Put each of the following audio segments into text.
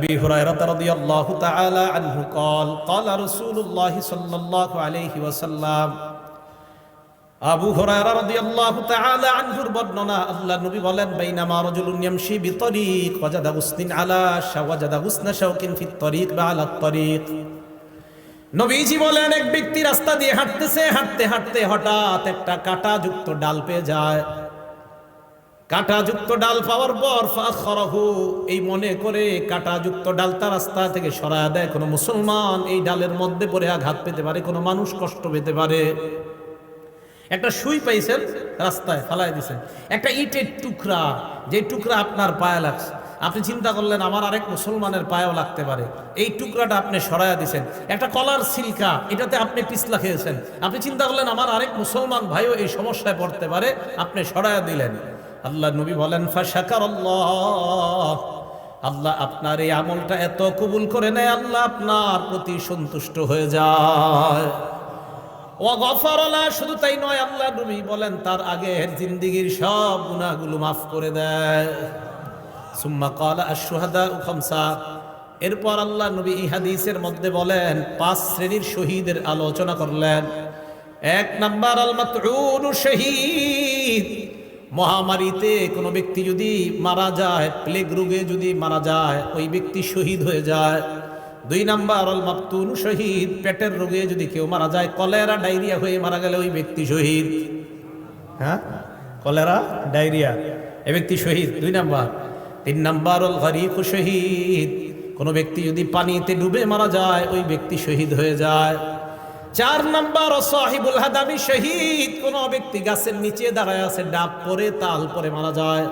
أبي هريرة رضي الله تعالى عنه قال قال رسول الله صلى الله عليه وسلم আবু হুরায়রা রাদিয়াল্লাহু তাআলা আনহুর বর্ণনা আল্লাহ নবী বলেন বাইনামা রাজুলুন ইয়ামশি বিতরিক ওয়াজাদা গুসনিন আলা শাওয়াজাদা গুসনা শাওকিন ফিত তরিক বা আলা তরিক। নবীজি বলেন এক ব্যক্তি রাস্তা দিয়ে হাঁটতেছে, হাঁটতে হাঁটতে হঠাৎ একটা কাঁটাযুক্ত ডাল পেয়ে যায়। কাঁটাযুক্ত ডাল পাওয়ার পর ফাখরাহু, এই মনে করে কাঁটাযুক্ত ডালটা রাস্তা থেকে সরায় দেয়। কোনো মুসলমান এই ডালের মধ্যে পড়ে আঘাত পেতে পারে, কোনো মানুষ কষ্ট পেতে পারে। একটা সুই পাইছেন, রাস্তায় ফালাই দিছেন, একটা ইটের টুকরা, যে টুকরা আপনার পায়ে লাগছে, আপনি চিন্তা করলেন আমার আরেক মুসলমানের পায়েও লাগতে পারে, এই টুকরাটা আপনি সরাইয়া দিছেন। একটা কলার সিলকা, এটাতে আপনি পিছলা খেয়েছেন, আপনি চিন্তা করলেন আমার আরেক মুসলমান ভাইও এই সমস্যায় পড়তে পারে, আপনি সরাইয়া দিলেন। আল্লাহ নবী বলেন ফাশাকারাল্লাহ, আল্লাহ আপনার এই আমলটা এত কবুল করে নেয়, আল্লাহ আপনার প্রতি সন্তুষ্ট হয়ে যায়। শুধু তাই নয়, আল্লাহ নবী বলেন তার আগের জিন্দেগীর সব গুনাহগুলো মাফ করে দেয়। সুম্মা ক্বালা আশ-শুহাদাউ খামসা, এরপর আল্লাহ নবী এই হাদিসের মধ্যে বলেন 5 শ্রেণীর শহীদের আলোচনা করলেন। 1 নাম্বার আল মাতউন শহীদ, মহামারীতে কোনো ব্যক্তি যদি মারা যায়, প্লেগ রোগে যদি মারা যায়, ওই ব্যক্তি শহীদ হয়ে যায়। 2 নাম্বার আল মাবতুন শহীদ, পেটের রোগে যদি কেউ মারা যায়, কলেরা ডায়রিয়া হয়ে মারা গেলে ওই ব্যক্তি শহীদ। হ্যাঁ, কলেরা ডায়রিয়া, এই ব্যক্তি শহীদ 2 নাম্বার। 3 নাম্বার আল গরিক শহীদ, কোনো ব্যক্তি যদি পানিতে ডুবে মারা যায়, ওই ব্যক্তি শহীদ হয়ে যায়। 4 নাম্বার সাহিবুল হাদামি শহীদ, কোন ব্যক্তি গাছের নিচে দাঁড়ায় আছে, ডাব পরে তাল পরে মারা যায়,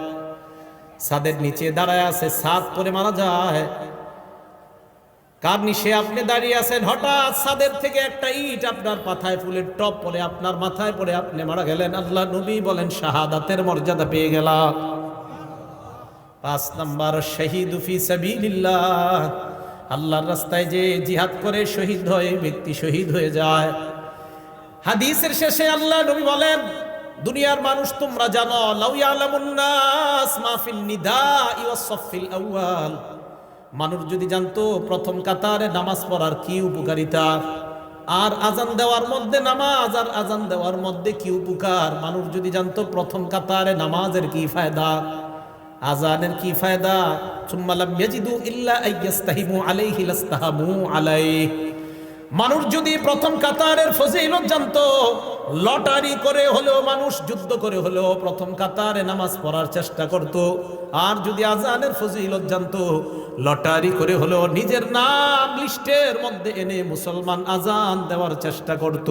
ছাদের নিচে দাঁড়ায় আছে, ছাদ পরে মারা যায়। কার নিচে আপনি দাঁড়িয়ে আছেন, হঠাৎ ছাদের থেকে একটা ইট আপনার মাথায়, ফুলের টপ পরে আপনার মাথায় পড়ে আপনি মারা গেলেন, আল্লাহ নবী বলেন শাহাদাতের মর্যাদা পেয়ে গেলাম। 5 নাম্বার শহীদ ফি সাবিলিল্লাহ, আল্লাহর রাস্তায় যে জিহাদ করে শহীদ হয়, ব্যক্তি শহীদ হয়ে যায়। হাদিসের শেষে আল্লাহ নবী বলেন দুনিয়ার মানুষ তোমরা জানো, লাউ ইয়ালামুন নাস মা ফিল নিদাই ওয়াস সাফিল আউয়াল, মানুষ যদি জানতো প্রথম কাতারে নামাজ পড়ার কি উপকারিতা, আর আজান দেওয়ার মধ্যে নামাজ আর আজান দেওয়ার মধ্যে কি উপকার, মানুষ যদি জানতো প্রথম কাতারে নামাজের কি ফায়দা, আজানের কি ফায়দা, সুম্মা লাম ইয়াজিদু ইল্লা আইয়াস্তাহিমু আলাইহি লাস্তাহামু আলাইহি, মানুষ যদি প্রথম কাতারের ফজিলত জানতো, লটারি করে হলেও মানুষ যুদ্ধ করে হলেও প্রথম কাতারে নামাজ পড়ার চেষ্টা করত, আর যদি আজানের ফজিলত জানতো, লটারি করে হলেও নিজের নাম লিস্টের মধ্যে এনে মুসলমান আজান দেওয়ার চেষ্টা করত।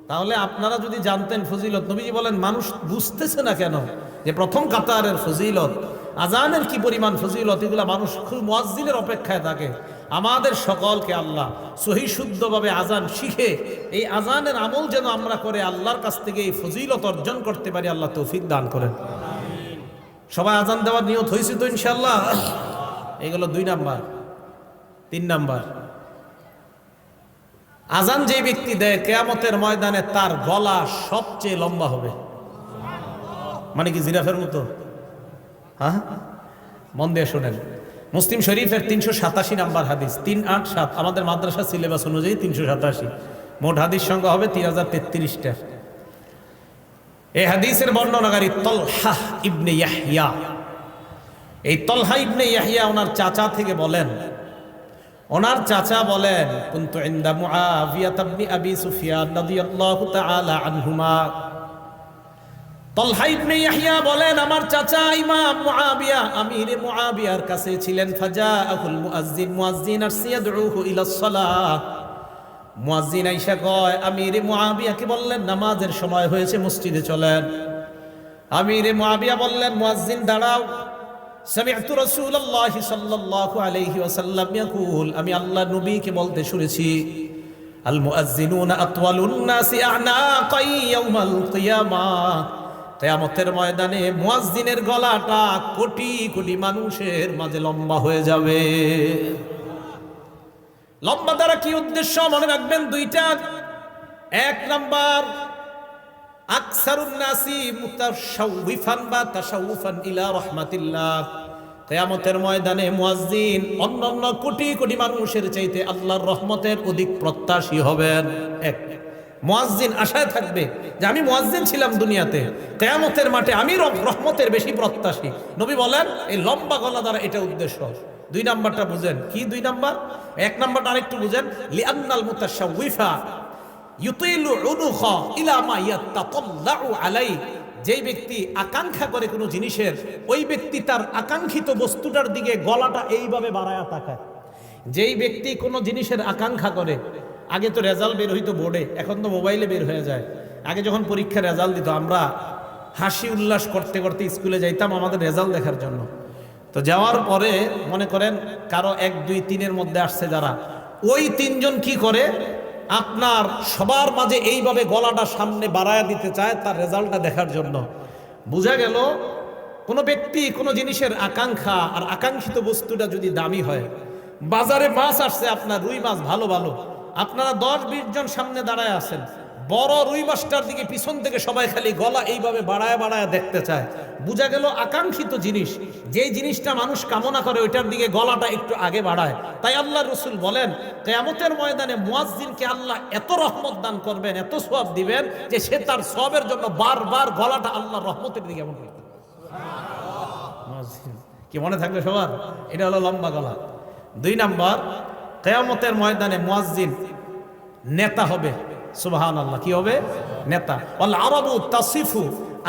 তাহলে আপনারা যদি জানতেন ফজিলত, নবীজি বলেন মানুষ বুঝতেছে না কেন যে প্রথম কাতারের ফজিলত, আজানের কি পরিমাণ ফজিলত, এগুলা মানুষ খুব মুয়াজ্জিনের অপেক্ষায় থাকে। আমাদের সকলকে আল্লাহ সহি শুদ্ধভাবে আজান শিখে এই আজানের আমল যেন আমরা করে আল্লাহর কাছ থেকে এই ফজিলত অর্জন করতে পারি, আল্লাহ তৌফিক দান করেন। সবাই আজান দেওয়ার নিয়ত হয়েছে তো ইনশাআল্লাহ? এগুলো 2 নাম্বার। 3 নাম্বার, আজান যে ব্যক্তি দেয় কিয়ামতের ময়দানে তার গলা সবচেয়ে লম্বা হবে। মানে কি জিরাফের মতো? হ্যাঁ, মন দিয়ে শোনেন। মুসলিম শরীফের 387 নাম্বার হাদিস, 387, আমাদের মাদ্রাসা সিলেবাস অনুযায়ী 387, মোট হাদিস সংখ্যা হবে 3033টা। এই হাদিসের বর্ণনাকারী তলহা ইবনে ইয়াহইয়া। এই তলহা ইবনে ইয়াহইয়া ওনার চাচা থেকে বলেন, ওনার চাচা বলেন কুনতু ইনদা মুআবিয়া ইবনে আবি সুফিয়ান রাদিয়াল্লাহু তাআলা আনহুমা। তলহা ইবনে ইয়াহইয়া বলেন আমার চাচা ইমাম মুআবিয়া, আমির মুআবিয়ার কাছে ছিলেন। ফাজাআহুল মুআজ্জিন, মুআজ্জিন আসছে ইয়াদউহু ইলাস সালাহ। মুয়াজ্জিন আইসা কয়, আমির মুআবিয়াকে বললেন নামাজের সময় হয়েছে, মসজিদে চলেন। আমির মুআবিয়া বললেন মুয়াজ্জিন দাঁড়াও। সামি'তু রাসূলুল্লাহি সাল্লাল্লাহু আলাইহি ওয়াসাল্লাম ইয়াকুল, আমি আল্লাহ নবীকে বলতে শুনেছি, আল মুআজ্জিনুনা আতওয়ালুন নাসি আ'নাকান ইয়াউমাল কিয়ামাহ, কিয়ামতের ময়দানে মুয়াজ্জিনের গলাটা কোটি কোটি মানুষের মাঝে লম্বা হয়ে যাবে। লম্বা দ্বারা কি উদ্দেশ্য মনে রাখবেন 2টা। 1 নাম্বার আকসারুন নাসি মুতাশাউফান বা তাশাউফান ইলা রাহমাতিল্লাহ, কিয়ামতের ময়দানে মুয়াজ্জিন অন্যান্য কোটি কোটি মানুষের চাইতে আল্লাহর রহমতের অধিক প্রত্যাশী হবেন। এক, মুয়াজ্জিন আশায় থাকবে যে আমি মুয়াজ্জিন ছিলাম দুনিয়াতে, কিয়ামতের মাঠে আমি রহমতের বেশি প্রত্যাশী। নবী বলেন এই লম্বা গলা দ্বারা এটা উদ্দেশ্য। দুই নাম্বারটা বুঝেন কি? দুই নাম্বার, এক নাম্বারটা আরেকটু বুঝেন। লিআন্নাল মুতাশাউইফা ইউতিলু উনুখা ইলা মা ইয়াতাতাল্লাউ আলাই। যেই ব্যক্তি আকাঙ্ক্ষা করে কোনো জিনিসের, ওই ব্যক্তি তার আকাঙ্ক্ষিত বস্তুটার দিকে গলাটা এইভাবে বাড়ায়া তাকায়। যেই ব্যক্তি কোনো জিনিসের আকাঙ্ক্ষা করে, আগে তো রেজাল্ট বের হইতো বোর্ডে, এখন তো মোবাইলে বের হয়ে যায়। আগে যখন পরীক্ষার রেজাল্ট দিত আমরা হাসি উল্লাস করতে করতে স্কুলে যাইতাম আমাদের রেজাল্ট দেখার জন্য। তো যাওয়ার পরে মনে করেন কারো 1, 2, 3-এর মধ্যে আসছে যারা, ওই 3 জন কি করে আপনার সবার মাঝে এইভাবে গলাটা সামনে বাড়ায়া দিতে চায় তার রেজাল্টটা দেখার জন্য। বোঝা গেল কোনো ব্যক্তি কোনো জিনিসের আকাঙ্ক্ষা আর আকাঙ্ক্ষিত বস্তুটা যদি দামি হয়, বাজারে মাছ আসছে আপনার রুই মাছ ভালো ভালো, আপনারা 10-20 জন সামনে দাঁড়ায় আছেন, বড় রুই মাছটার দিকে পিছন থেকে সবাই খালি গলা এইভাবে বাড়ায় বাড়ায় দেখতে চায়। বোঝা গেল আকাঙ্ক্ষিত জিনিস, যেই জিনিসটা মানুষ কামনা করে ওইটার দিকে গলাটা একটু আগে বাড়ায়। তাই আল্লাহ রসুল বলেন কিয়ামতের ময়দানে মুয়াজ্জিনকে আল্লাহ এত রহমত দান করবেন, এত সওয়াব দিবেন যে সে তার সওয়াবের জন্য বারবার গলাটা আল্লাহর রহমতের দিকে এমন করবে। কি মনে থাকবে সবার? এটা হলো লম্বা গলা। 2 নাম্বার, কিয়ামতের ময়দানে মুয়াজ্জিন নেতা হবে। সুবহানাল্লাহ, কি হবে? নেতা। ওয়াল আরাবু তাসিফু,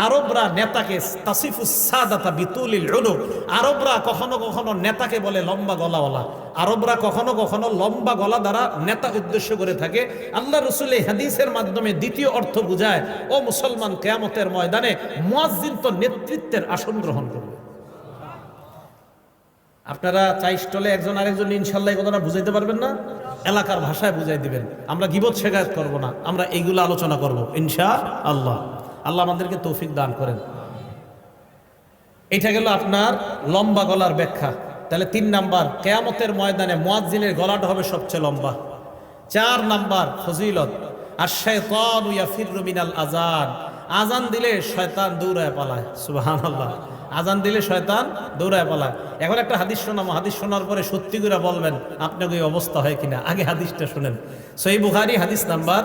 আরবরা নেতাকে তাসিফু সাদাতা বিতুলিল উলু, আরবরা কখনো কখনো নেতাকে বলে লম্বা গলাওয়ালা। আরবরা কখনো কখনো লম্বা গলা দ্বারা নেতা উদ্দেশ্য করে থাকে। আল্লাহ রাসূল এই হাদিসের মাধ্যমে দ্বিতীয় অর্থ বুঝায়, ও মুসলমান, কিয়ামতের ময়দানে মুয়াজ্জিন তো নেতৃত্বের আসন গ্রহণ করবে। আপনারা চাই স্টলে একজন আরেকজন ইনশাল্লাহ এই কথাটা বুঝাইতে পারবেন না? এলাকার ভাষায় বুঝাই দিবেন। আমরা গীবত শেখায়ত করব না, আমরা এইগুলো আলোচনা করব ইনশাআল্লাহ। আল্লাহ আমাদেরকে তৌফিক দান করেন। এটা গেল আপনার লম্বা গলার ব্যাখ্যা। তাহলে 3 নাম্বার, কিয়ামতের ময়দানে মুয়াজ্জিনের গলাটা হবে সবচেয়ে লম্বা। 4 নাম্বার ফজিলত, আশ-শাইতানু ইয়াফিরু মিনাল আযান, আজান দিলে শয়তান দৌড়ায় পালায়। সুবহানাল্লাহ, আজান দিলে শয়তান দৌড়ায় পালায়। এখন একটা হাদিস শোনাবো, হাদিস শোনার পরে সত্যি করে বলবেন আপনাকে এই অবস্থা হয় কিনা। আগে হাদিসটা শুনেন। সহিহ বুখারী হাদিস নাম্বার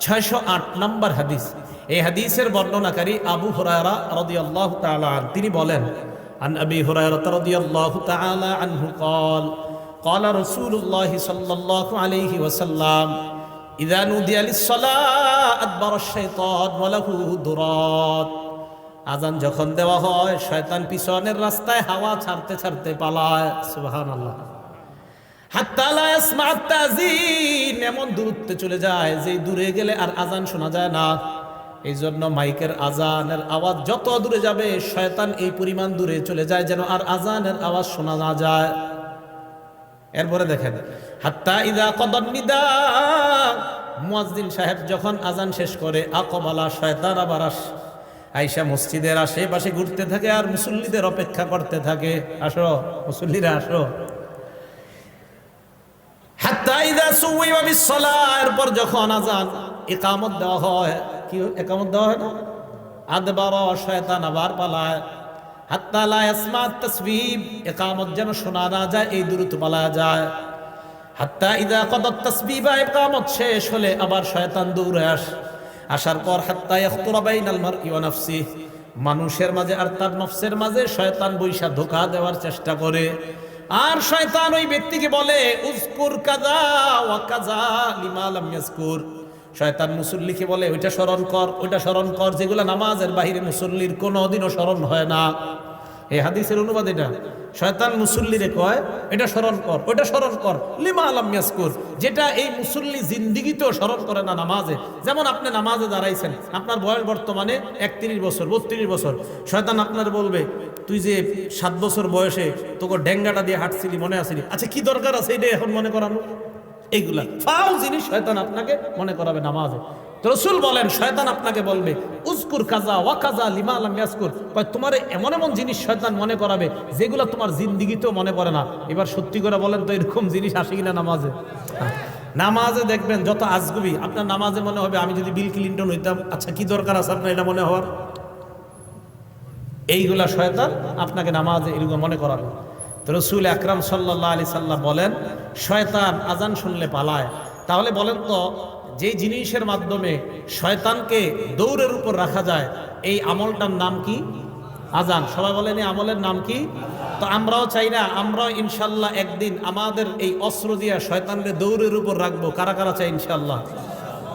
608 নাম্বার হাদিস। এই হাদিসের বর্ণনাকারী আবু হুরায়রা রাদিয়াল্লাহু তাআলা আনহু, তিনি বলেন, আন আবি হুরায়রা রাদিয়াল্লাহু তাআলা আনহু قال قال رسول الله صلى الله عليه وسلم إذا نودي للصلاة أدبر الشيطان وله درات। আজান যখন দেওয়া হয় শয়তান পিছনের রাস্তায় হাওয়া ছাড়তে ছাড়তে পালায়। সুবহানাল্লাহ। হাত্তা লা ইয়াসমা'ু তাযীন, এমন দূরত্বে চলে যায় যে দূরে গেলে আর আজান শোনা যায় না। এই জন্য মাইকের আজানের আওয়াজ যত দূরে যাবে শয়তান এই পরিমাণ দূরে চলে যায় যেন আর আজানের আওয়াজ শোনা না যায়। এরপরে দেখেন, হাত্তা ইযা কদান নিদা, মুয়াজ্জিন সাহেব যখন আজান শেষ করে, আকবালা, শয়তান আবার আইসা মসজিদের আশেপাশে ঘুরতে থাকে আর মুসল্লিদের অপেক্ষা করতে থাকে, আসো মুসল্লিরা আসো। হাত্তা ইযা সুওয়িবা বিস-সালাহ, এরপর যখন আজান ইকামত দেওয়া হয়, কি ইকামত দেওয়া হয় না, আদবারা, শয়তান আবার পালায়। হাত্তা লা ইয়াসমা তাসবিহ, ইকামত যেন শোনা না যায় এই দূরত্ব পালায় যায়। হাত্তা ইযা কদাত তাসবিহ, ইকামত শেষ হলে আবার শয়তান দৌড়ে আসার পর হাত্তা ইয়াখতুরা বাইনাল মারই ওয়া নাফসিহি, মানুষের মাঝে আর তার নফসের মাঝে শয়তান বৈশা ধোঁকা দেওয়ার চেষ্টা করে। আর শয়তান ওই ব্যক্তিকে বলে, উযকুর কাযা ওয়া কাযা লিমা লাম ইয়াযকুর। শয়তান মুসল্লিকে বলে, ওইটা স্মরণ কর, ওইটা স্মরণ কর, যেগুলো নামাজের বাহিরে মুসল্লির কোনোদিনও স্মরণ হয় না। এই হাদিসের অনুবাদ এটা। শয়তান মুসল্লিরে কয়, এটা স্মরণ কর, ওইটা স্মরণ কর, লিমা লাম ইয়াযকুর, যেটা এই মুসল্লি জিন্দিগিতেও স্মরণ করে না নামাজে। যেমন আপনি নামাজে দাঁড়াইছেন, আপনার বয়স বর্তমানে 31 বছর 32 বছর, শয়তান আপনার বলবে, তুই যে 7 বছর বয়সে তোকে ডেঙ্গাটা দিয়ে হাঁটছিলি মনে আসেনি, আচ্ছা কি দরকার আছে এটা এখন মনে করানো? এইগুলা ফাও জিনিস শয়তান আপনাকে মনে করাবে নামাজে। তো রাসূল বলেন, শয়তান আপনাকে বলবে, উযকুর কাযা ওয়া কাযা লিমা লাম ইয়াযকুর, তোমার এমন এমন জিনিস শয়তান মনে করাবে যেগুলো তোমার জিন্দেগিতেও মনে পড়ে না। এবার সত্যি করে বলেন তো এরকম জিনিস আসে কিনা নামাজে? নামাজে দেখবেন যত আজগুবি, আপনার নামাজে মনে হবে আমি যদি বিল ক্লিনটন হইতাম, আচ্ছা কি দরকার আছে আপনার এটা মনে হওয়ার? এইগুলা শয়তান আপনাকে নামাজে এরকম মনে করাবে। তো রসুল আকরাম সাল্লাল্লাহু আলাইহি সাল্লাম বলেন শয়তান আজান শুনলে পালায়। তাহলে বলেন তো যে জিনিসের মাধ্যমে শয়তানকে দৌড়ের উপর রাখা যায় এই আমলটার নাম কি? আজান। সবাই বলেন এই আমলের নাম কি? তো আমরাও চাই না, আমরাও ইনশাল্লাহ একদিন আমাদের এই অস্ত্র দিয়া শয়তানকে দৌড়ের উপর রাখবো। কারা কারা চাই ইনশাল্লাহ?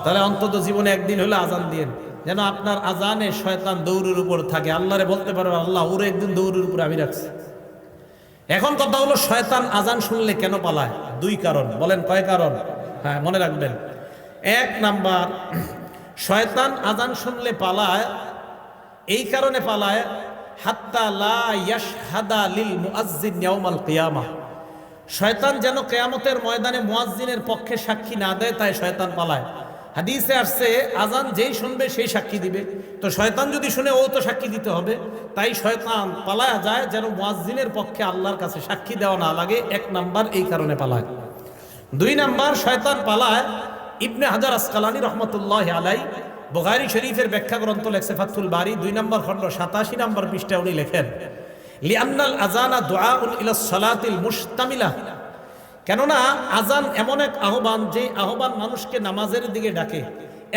তাহলে অন্তত জীবনে একদিন হলে আজান দিয়েন, যেন আপনার আজানে শয়তান দৌড়ের উপর থাকে। আল্লাহরে বলতে পারবেন আল্লাহ ওরে একদিন দৌড়ের উপর আমি রাখছি। এখন কথা হলো শয়তান আজান শুনলে কেন পালায়? দুই কারণ। বলেন কয় কারণ? হ্যাঁ মনে রাখবেন। এক নাম্বার, শয়তান আজান শুনলে পালায় এই কারণে পালায় হাত্তা লা ইয়াশহাদা লিল মুআজ্জিন ইয়াউমাল কিয়ামাহ। শয়তান যেন কিয়ামতের ময়দানে মুয়াজ্জিনের পক্ষে সাক্ষী না দেয়, তাই শয়তান পালায়। হাদিসে আসছে আজান যেই শুনবে সেই সাক্ষী দিবে। তো শয়তান যদি শুনে ও তো সাক্ষী দিতে হবে, তাই শয়তান পালায়া যায় যেন মুয়াজ্জিনের পক্ষে আল্লাহর কাছে সাক্ষী দেওয়া না লাগে। এক নাম্বার এই কারণে পালায়। দুই নাম্বার শয়তান পালায়, ইবনে হাজার আসকালানী রহমতুল্লাহ আলাই বুখারী শরীফের ব্যাখ্যা গ্রন্থ লেখছে ফাথুল বারী 2 নম্বর খণ্ড 87 নম্বর পৃষ্ঠায় উনি লেখেন লিআন্নাল আযানা দুআউন ইলাস সালাতিল মুশতামিলা। কেননা আজান এমন এক আহ্বান, যে আহ্বান মানুষকে নামাজের দিকে ডাকে।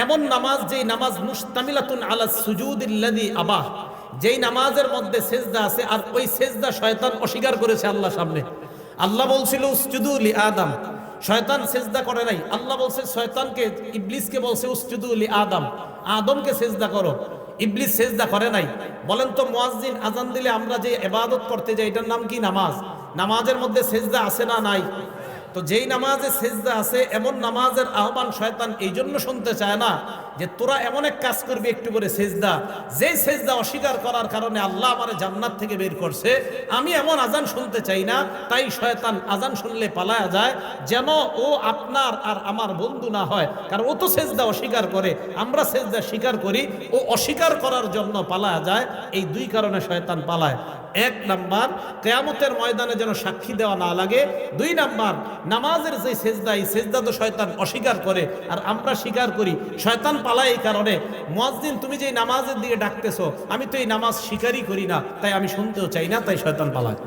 এমন নামাজ যেই নামাজ মুশতামিলাতুন আলা সুজুদিল্লাযী আবাহ, যেই নামাজের মধ্যে সেজদা আছে, আর ওই সেজদা শয়তান অস্বীকার করেছে আল্লাহর সামনে। আল্লাহ বলছিল উসজুদু লি আদম, শয়তান সেজদা করে নাই। আল্লাহ বলছে শয়তানকে, ইবলিসকে বলছে উসজুদু লি আদম, আদমকে সেজদা করো। ইবলিস সেজদা করে নাই। বলেন তো মুয়াজ্জিন আজান দিলে আমরা যে ইবাদত করতে যাই এটার নাম কি? নামাজ। নামাজের মধ্যে সেজদা আছে না নাই? তো যেই নামাজে সেজদা আছে এমন নামাজের আহ্বান শয়তান এই জন্য শুনতে চায় না যে তোরা এমন এক কাজ করবি একটু করে সেজদা, যেই সেজদা অস্বীকার করার কারণে আল্লাহ আমারে জান্নাত থেকে বের করছে। আমি এমন আজান শুনতে চাই না, তাই শয়তান আজান শুনলে পালায়া যায় যেন ও আপনার আর আমার বন্ধু না হয়। কারণ ও তো সেজদা অস্বীকার করে, আমরা সেজদা স্বীকার করি, ও অস্বীকার করার জন্য পালায়া যায়। এই দুই কারণে শয়তান পালায়। এক নাম্বার কিয়ামতের ময়দানে যেন সাক্ষী দেওয়া না লাগে। দুই নাম্বার নামাজের যে সেজদা, এই সেজদা তো শয়তান অস্বীকার করে আর আমরা স্বীকার করি। শয়তান পালায় এই কারণে। মুয়াজ্জিন তুমি যে নামাজের দিকে ডাকতেছো, আমি তো এই নামাজ স্বীকারই করি না, তাই আমি শুনতেও চাই না, তাই শয়তান পালায়।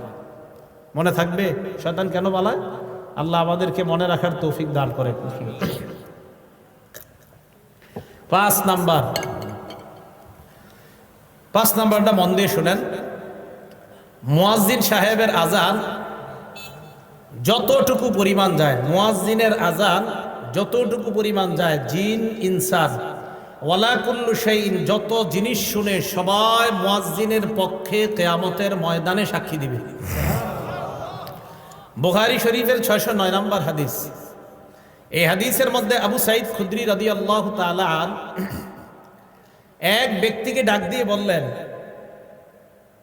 মনে থাকবে শয়তান কেন পালায়? আল্লাহ আমাদেরকে মনে রাখার তৌফিক দান করে। 5 নাম্বারটা মন দিয়ে শুনেন। মুয়াজ্জিন সাহেবের আজান যতটুকু পরিমাণ যায়, মুয়াজ্জিনের আজান যতটুকু পরিমাণ যায়, জিন ইনসান ওয়ালা কুল্লু শাইইন, যত জিনিস শুনে সবাই মুয়াজ্জিনের পক্ষে কিয়ামতের ময়দানে সাক্ষী দিবে। বুখারী শরীফের 609 নম্বর হাদিস। এই হাদিসের মধ্যে আবু সাঈদ খুদরি রাদিয়াল্লাহু তাআলা এক ব্যক্তিকে ডাক দিয়ে বললেন,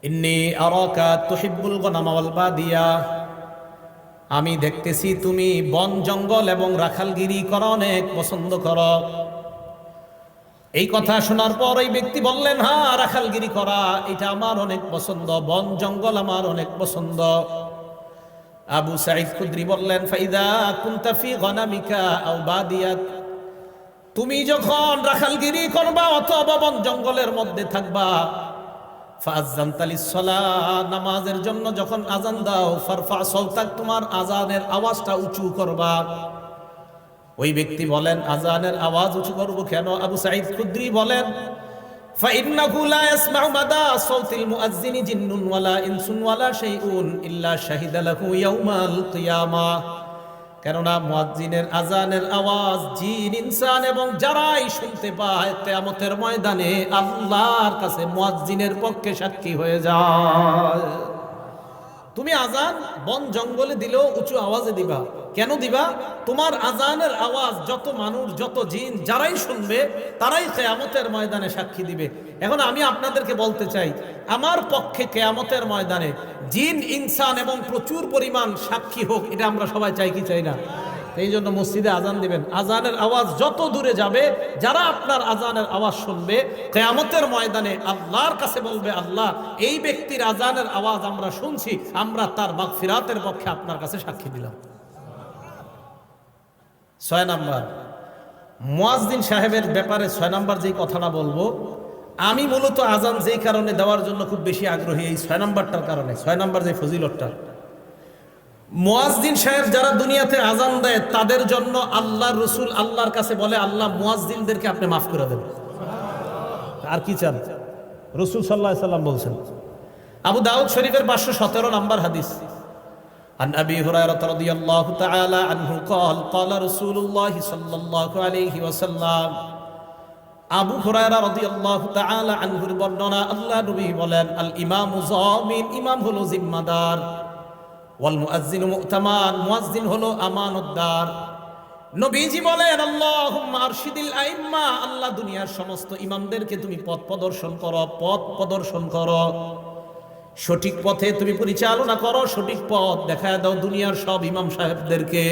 ইন্নী আরাকা তুহিব্বুল গনামা ওয়াল বাদিয়া, আমি দেখতেছি তুমি বন জঙ্গল এবং রাখালগিরি করা অনেক পছন্দ করো। এই কথা শোনার পর এই ব্যক্তি বললেন, হ্যাঁ রাখালগিরি করা এটা আমার অনেক পছন্দ, বন জঙ্গল আমার অনেক পছন্দ। আবু সাঈদ খুদরি বললেন, ফাইদা কুনতা ফি গনামিকা আও বাদিয়াত, তুমি যখন রাখালগিরি করবা অথবা বন জঙ্গলের মধ্যে থাকবা, ফাআযানতা লিস-সালাহ, নামাজের জন্য যখন আজান দাও, ফারফা সাওতাক, তোমার আজানের আওয়াজটা উঁচু করবা। ওই ব্যক্তি বলেন, আজানের আওয়াজ উঁচু করব কেন? আবু সাঈদ খুদরি বলেন, ফাইন্নাহু লা ইয়াসমাউ মাদা সাওতিল মুআজ্জিনি জিন্নুন ওয়ালা ইনসুন ওয়ালা শাইউন ইল্লা শাহিদা লাহু ইয়াউমাল কিয়ামাহ, কেননা মুয়াজ্জিনের আজানের আওয়াজ জিন ইনসান এবং যারাই শুনতে পায় কিয়ামতের ময়দানে আল্লাহর কাছে মুয়াজ্জিনের পক্ষে সাক্ষী হয়ে যায়। তুমি আজান বন জঙ্গলে দিলেও উঁচু আওয়াজে দিবা। কেন দিবা? তোমার আজানের আওয়াজ যত মানুষ, যত জিন যারাই শুনবে তারাই কিয়ামতের ময়দানে সাক্ষী দিবে। এখন আমি আপনাদেরকে বলতে চাই, আমার পক্ষে কিয়ামতের ময়দানে জিন ইনসান এবং প্রচুর পরিমাণ সাক্ষী হোক, এটা আমরা সবাই চাই কি চাই না? এই জন্য মসজিদে আজান দিবেন, আজানের আওয়াজ যত দূরে যাবে, যারা আপনার আজানের আওয়াজ শুনবে কিয়ামতের ময়দানে আল্লাহর কাছে বলবে, আল্লাহ এই ব্যক্তির আজানের আওয়াজ আমরা শুনছি, আমরা তার মাগফিরাতের পক্ষে আপনার কাছে সাক্ষী দিলাম। 6 নাম্বার, মুয়াজ্জিন সাহেবের ব্যাপারে 6 নাম্বার যেই কথাটা বলবো, আমি মূলত আজান যেই কারণে দেওয়ার জন্য খুব বেশি আগ্রহী, এই 6 নাম্বারটার কারণে। 6 নাম্বার যে ফজিলতটা, মুয়াজ্জিন সাহেব যারা দুনিয়াতে আজান দেয় তাদের জন্য আল্লাহর রাসূল আল্লাহর কাছে বলে, আল্লাহ মুয়াজ্জিনদেরকে আপনি মাফ করে দেন। আর কি চান? রাসূল সাল্লাল্লাহু আলাইহি সাল্লাম বলছেন। আবু দাউদ শরীফের 517 নাম্বার হাদিস, عن أبي هريرة رضي الله تعالى عنه قال قال رسول الله صلى الله عليه وسلم আবু হুরায়রা রাদিয়াল্লাহু তাআলা আনহুর বর্ণনা, আল্লাহ নবী বলেন, আল ইমামু যামিন, ইমাম হলো জিম্মাদার, ওয়াল মুয়াজ্জিনু মু'তামান, মুয়াজ্জিন হলো আমানতদার। নবীজি বলেন, আল্লাহুম্মা আরশিদিল আইম্মা, আল্লাহ দুনিয়ার সমস্ত ইমামদেরকে তুমি পথ প্রদর্শন করো, সঠিক পথে তুমি পরিচালনা করো, সঠিক পথ দেখায় দাও দুনিয়ার সব ইমাম সাহেবদেরকে।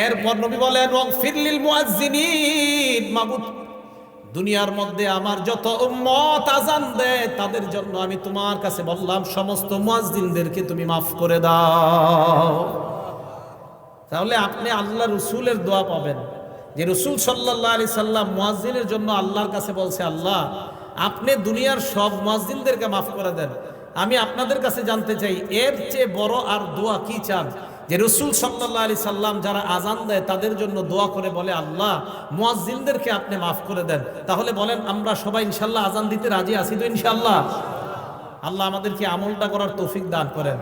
এরপর নবী বলেন, ওয়াগফির লিল মুয়াজ্জিনিন, মাবুদ দুনিয়ার মধ্যে আমার যত উম্মত আজান দেয় তাদের জন্য আমি তোমার কাছে বললাম, সমস্ত মুয়াজ্জিনদেরকে তুমি মাফ করে দাও। তাহলে আপনি আল্লাহ রসুলের দোয়া পাবেন, যে রসুল সাল্লাল্লাহু আলাইহি সাল্লাম মুয়াজ্জিনের জন্য আল্লাহর কাছে বলছে, আল্লাহ আপনি দুনিয়ার সব মুয়াজ্জিনদেরকে মাফ করে দেন। আমি আপনাদের কাছে জানতে চাই, এর চেয়ে বড় আর দোয়া কি চান? যে রসুল সাল্লাল্লাহু আলাইহি সাল্লাম যারা আজান দেয় তাদের জন্য দোয়া করে বলে, আল্লাহ মুয়াজ্জিনদেরকে আপনি মাফ করে দেন। তাহলে বলেন, আমরা সবাই ইনশাআল্লাহ আজান দিতে রাজি আছি তো? ইনশাআল্লাহ। আল্লাহ আমাদেরকে আমলটা করার তৌফিক দান করেন।